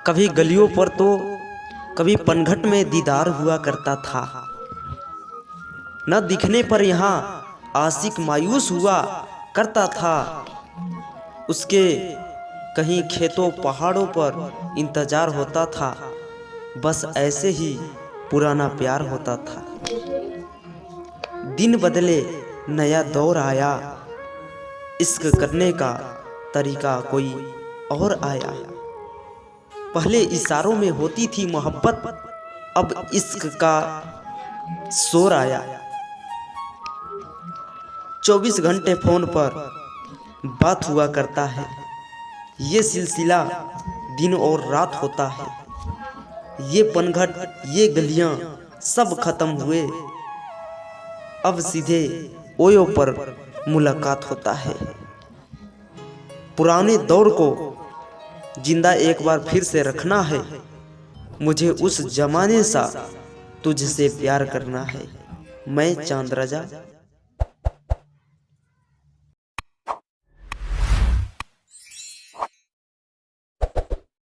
कभी गलियों पर तो कभी पनघट में दीदार हुआ करता था। न दिखने पर यहाँ आशिक मायूस हुआ करता था। उसके कहीं खेतों पहाड़ों पर इंतजार होता था। बस ऐसे ही पुराना प्यार होता था। दिन बदले नया दौर आया, इश्क करने का तरीका कोई और आया। पहले इशारों में होती थी मोहब्बत, अब इश्क का शोर आया। 24 घंटे फोन पर बात हुआ करता है। ये सिलसिला दिन और रात होता है। ये पनघट, ये गलियां सब खत्म हुए। अब सीधे ओयो पर मुलाकात होता है। पुराने दौर को जिंदा एक बार फिर से रखना है। मुझे उस जमाने सा तुझसे प्यार करना है। मैं चांद राजा।